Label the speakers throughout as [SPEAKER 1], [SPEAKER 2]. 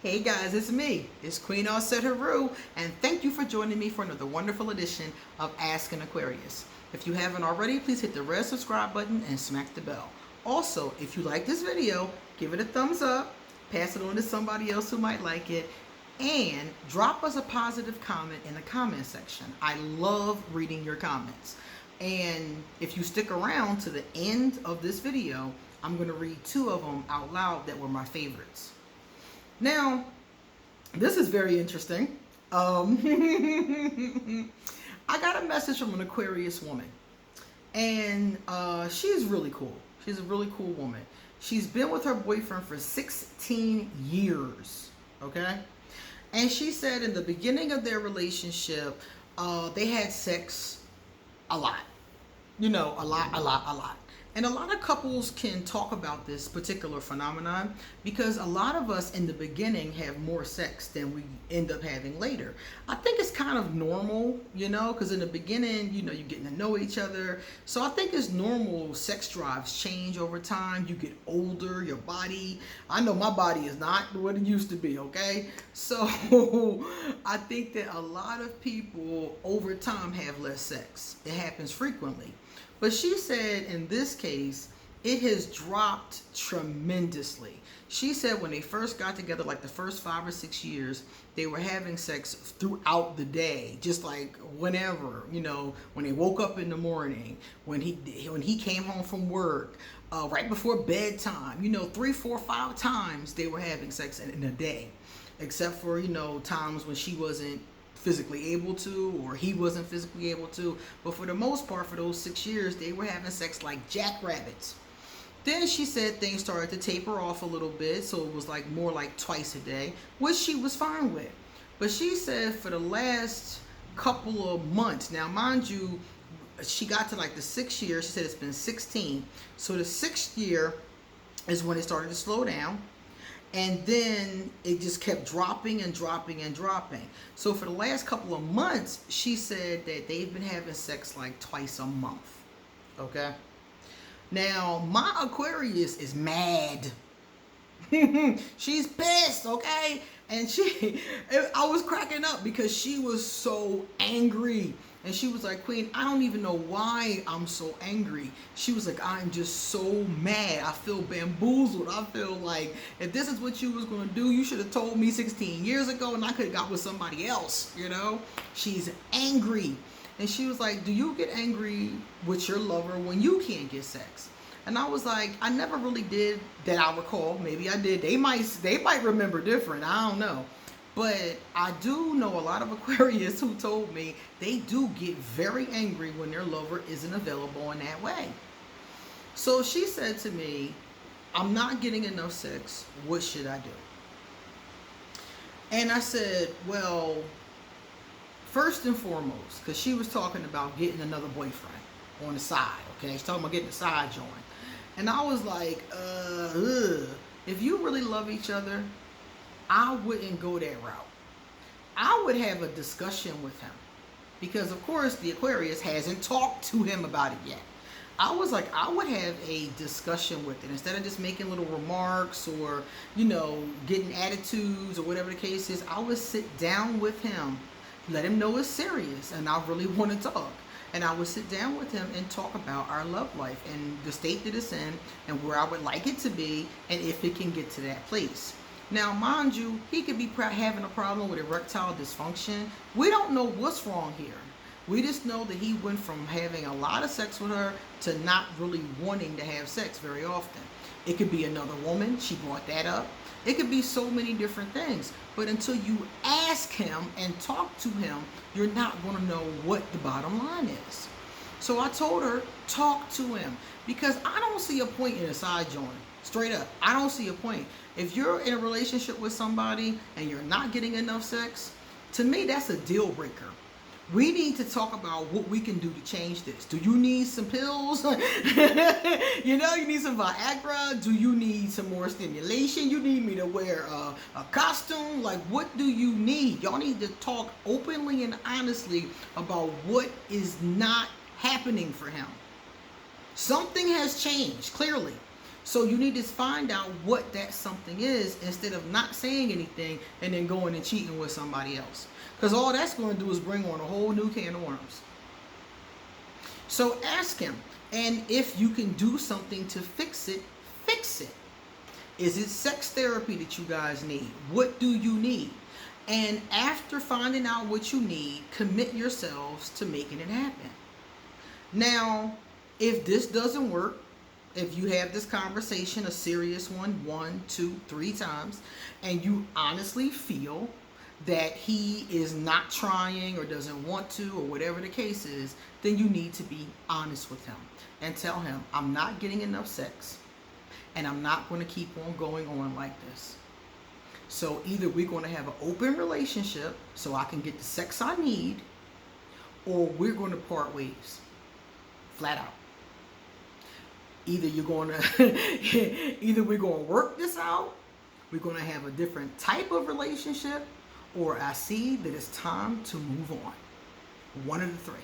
[SPEAKER 1] Hey guys, it's me. It's Queen Haru, and thank you for joining me for another wonderful edition of Ask an Aquarius. If you haven't already, please hit the red subscribe button and smack the bell. Also, if you like this video, give it a thumbs up, pass it on to somebody else who might like it, and drop us a positive comment in the comment section. I love reading your comments. And if you stick around to the end of this video, I'm going to read two of them out loud that were my favorites. Now, this is very interesting. I got a message from an Aquarius woman, and she's really cool. She's a really cool woman. She's been with her boyfriend for 16 years, okay? And she said in the beginning of their relationship, they had sex a lot. You know, a lot. And a lot of couples can talk about this particular phenomenon because a lot of us in the beginning have more sex than we end up having later. I think it's kind of normal, you know, because in the beginning, you know, you're getting to know each other. So I think it's normal. Sex drives change over time. You get older, your body. I know my body is not what it used to be, okay? So I think that a lot of people over time have less sex. It happens frequently. But she said in this case, it has dropped tremendously. She said when they first got together, like the first 5 or 6 years, they were having sex throughout the day, just like whenever, you know, when they woke up in the morning, when he came home from work, right before bedtime, you know, 3, 4, 5 times they were having sex in a day, except for, you know, times when she wasn't physically able to, or he wasn't physically able to. But for the most part, for those 6 years, they were having sex like jackrabbits. Then she said things started to taper off a little bit, so it was like more like twice a day, which she was fine with. But she said for the last couple of months, now mind you, she got to like the 6th year, she said it's been 16. So the 6th year is when it started to slow down. And then it just kept dropping and dropping and dropping. So for the last couple of months, she said that they've been having sex like twice a month. Okay? Now, my Aquarius is mad. She's pissed, okay? And I was cracking up because she was so angry. And she was like, Queen, I don't even know why I'm so angry. She was like, I'm just so mad. I feel bamboozled. I feel like if this is what you was going to do, you should have told me 16 years ago and I could have got with somebody else, you know? She's angry. And she was like, do you get angry with your lover when you can't get sex? And I was like, I never really did that I recall. Maybe I did. They might remember different. I don't know. But I do know a lot of Aquarius who told me they do get very angry when their lover isn't available in that way. So she said to me, I'm not getting enough sex. What should I do? And I said, well, first and foremost, because she was talking about getting another boyfriend on the side, okay? She's talking about getting a side joint. And I was like, if you really love each other, I wouldn't go that route. I would have a discussion with him. Because, of course, the Aquarius hasn't talked to him about it yet. I was like, I would have a discussion with it. Instead of just making little remarks or, you know, getting attitudes or whatever the case is, I would sit down with him, let him know it's serious, and I really want to talk. And I would sit down with him and talk about our love life and the state that it's in and where I would like it to be and if it can get to that place. Now, mind you, he could be having a problem with erectile dysfunction. We don't know what's wrong here. We just know that he went from having a lot of sex with her to not really wanting to have sex very often. It could be another woman. She brought that up. It could be so many different things. But until you ask him and talk to him, you're not going to know what the bottom line is. So I told her, talk to him. Because I don't see a point in a side joint. Straight up. I don't see a point. If you're in a relationship with somebody and you're not getting enough sex, to me, that's a deal breaker. We need to talk about what we can do to change this. Do you need some pills? You know, you need some Viagra? Do you need some more stimulation? You need me to wear a costume? Like, what do you need? Y'all need to talk openly and honestly about what is not happening for him. Something has changed, clearly. So you need to find out what that something is instead of not saying anything and then going and cheating with somebody else. Because all that's going to do is bring on a whole new can of worms. So ask him, and if you can do something to fix it, fix it. Is it sex therapy that you guys need? What do you need? And after finding out what you need, commit yourselves to making it happen. Now, if this doesn't work, if you have this conversation, a serious one, 1, 2, 3 times, and you honestly feel that he is not trying or doesn't want to or whatever the case is, then you need to be honest with him and tell him, I'm not getting enough sex and I'm not going to keep on going on like this. So either we're going to have an open relationship so I can get the sex I need, or we're going to part ways. Flat out. Either you're going to, either we're going to work this out, we're going to have a different type of relationship, or I see that it's time to move on. One of the three.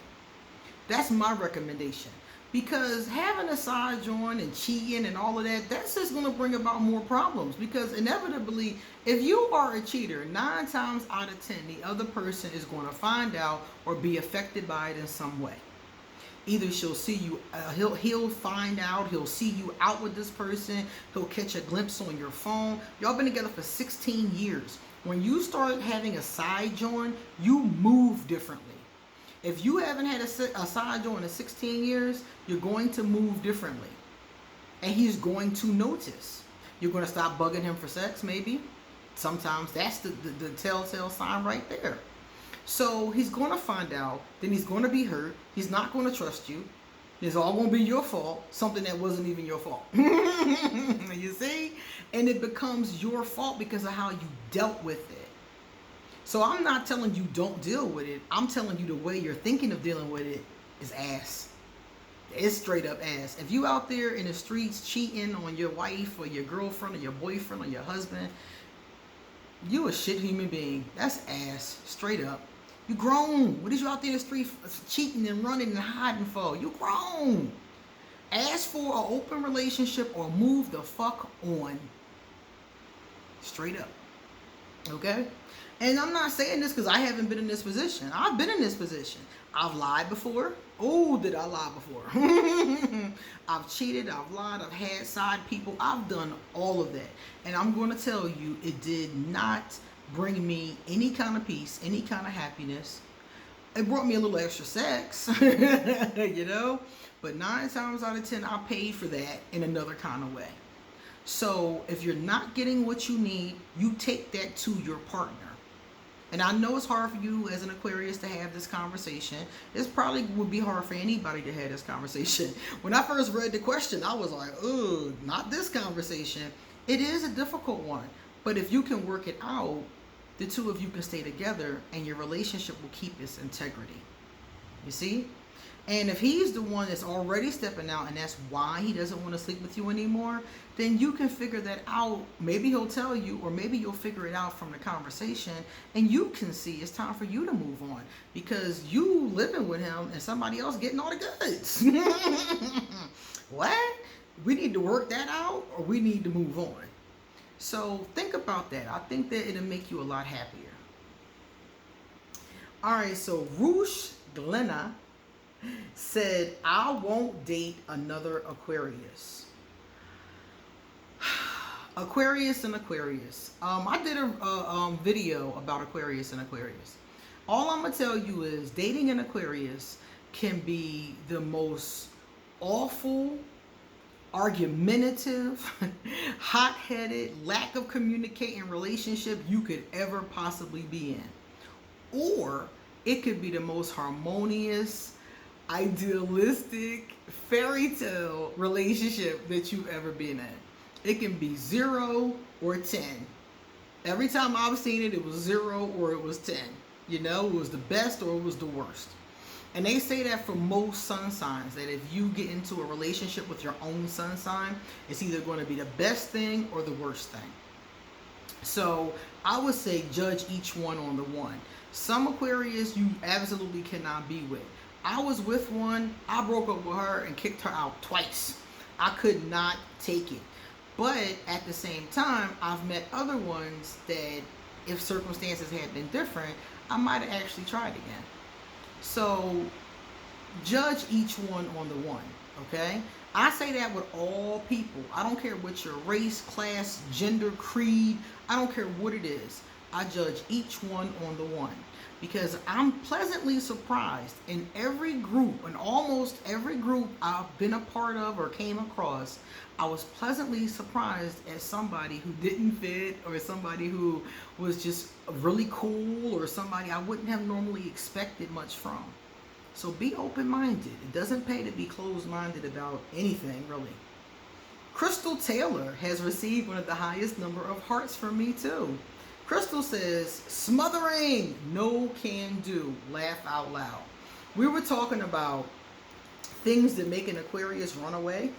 [SPEAKER 1] That's my recommendation. Because having a side joint and cheating and all of that, that's just going to bring about more problems. Because inevitably, if you are a cheater, 9 times out of 10, the other person is going to find out or be affected by it in some way. Either she'll see you, he'll find out, he'll see you out with this person, he'll catch a glimpse on your phone. Y'all been together for 16 years. When you start having a side joint, you move differently. If you haven't had a side joint in 16 years, you're going to move differently. And he's going to notice. You're going to stop bugging him for sex, maybe. Sometimes that's the telltale sign right there. So he's going to find out, then he's going to be hurt. He's not going to trust you. It's all going to be your fault, something that wasn't even your fault. You see? And it becomes your fault because of how you dealt with it. So I'm not telling you don't deal with it. I'm telling you the way you're thinking of dealing with it is ass. It's straight up ass. If you out there in the streets cheating on your wife or your girlfriend or your boyfriend or your husband, you a shit human being. That's ass. Straight up. You grown. What is you out there in the street cheating and running and hiding for? You grown. Ask for an open relationship or move the fuck on. Straight up. Okay? And I'm not saying this because I haven't been in this position. I've been in this position. I've lied before. Oh, did I lie before? I've cheated. I've lied. I've had side people. I've done all of that. And I'm going to tell you, it did not bring me any kind of peace, any kind of happiness. It brought me a little extra sex, you know? But 9 times out of 10, I paid for that in another kind of way. So if you're not getting what you need, you take that to your partner. And I know it's hard for you as an Aquarius to have this conversation. This probably would be hard for anybody to have this conversation. When I first read the question, I was like, oh, not this conversation. It is a difficult one. But if you can work it out, the two of you can stay together and your relationship will keep its integrity. You see? And if he's the one that's already stepping out and that's why he doesn't want to sleep with you anymore, then you can figure that out. Maybe he'll tell you, or maybe you'll figure it out from the conversation, and you can see it's time for you to move on because you living with him and somebody else getting all the goods. What? We need to work that out, or we need to move on. So think about that. I think that it'll make you a lot happier. All right, so Roosh Glenna said, I won't date another Aquarius. Aquarius and Aquarius. I did a video about Aquarius and Aquarius. All I'm going to tell you is dating an Aquarius can be the most awful, argumentative, hot-headed, lack of communicating relationship you could ever possibly be in. Or it could be the most harmonious, idealistic, fairy tale relationship that you've ever been in. It can be 0 or 10. Every time I've seen it, it was 0 or it was 10. You know, it was the best or it was the worst. And they say that for most sun signs, that if you get into a relationship with your own sun sign, it's either going to be the best thing or the worst thing. So I would say judge each one on the one. Some Aquarius you absolutely cannot be with. I was with one, I broke up with her and kicked her out twice. I could not take it. But at the same time, I've met other ones that if circumstances had been different, I might have actually tried again. So judge each one on the one, okay? I say that with all people. I don't care what your race, class, gender, creed, I don't care what it is. I judge each one on the one. Because I'm pleasantly surprised in every group, in almost every group I've been a part of or came across, I was pleasantly surprised at somebody who didn't fit, or somebody who was just really cool, or somebody I wouldn't have normally expected much from. So be open-minded. It doesn't pay to be closed-minded about anything, really. Crystal Taylor has received one of the highest number of hearts from me, too. Crystal says, smothering, no can do, laugh out loud. We were talking about things that make an Aquarius run away.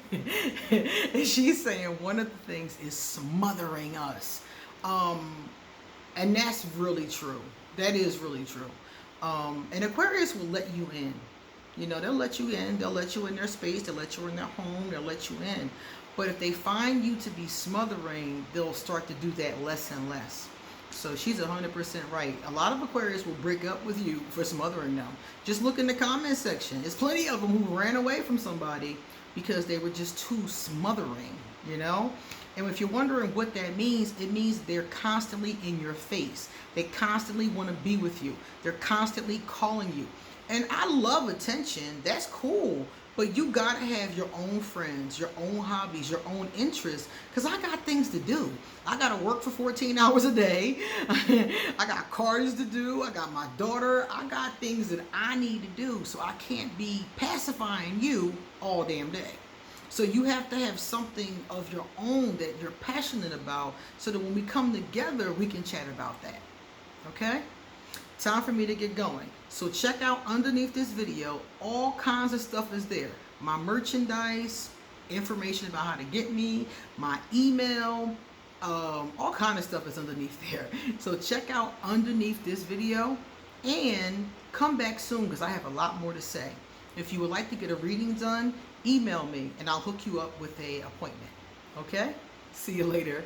[SPEAKER 1] And she's saying one of the things is smothering us. And that's really true. That is really true. And Aquarius will let you in. You know, they'll let you in. They'll let you in their space. They'll let you in their home. They'll let you in. But if they find you to be smothering, they'll start to do that less and less. So she's 100% right. A lot of Aquarius will break up with you for smothering them. Just look in the comment section. There's plenty of them who ran away from somebody because they were just too smothering, you know? And if you're wondering what that means, it means they're constantly in your face. They constantly want to be with you. They're constantly calling you. And I love attention. That's cool. But you got to have your own friends, your own hobbies, your own interests. Because I got things to do. I got to work for 14 hours a day. I got cars to do. I got my daughter. I got things that I need to do. So I can't be pacifying you all damn day. So you have to have something of your own that you're passionate about so that when we come together, we can chat about that. Okay? Time for me to get going. So check out underneath this video. All kinds of stuff is there. My merchandise, information about how to get me, my email, all kind of stuff is underneath there. So check out underneath this video and come back soon because I have a lot more to say. If you would like to get a reading done, email me and I'll hook you up with an appointment. Okay? See you later.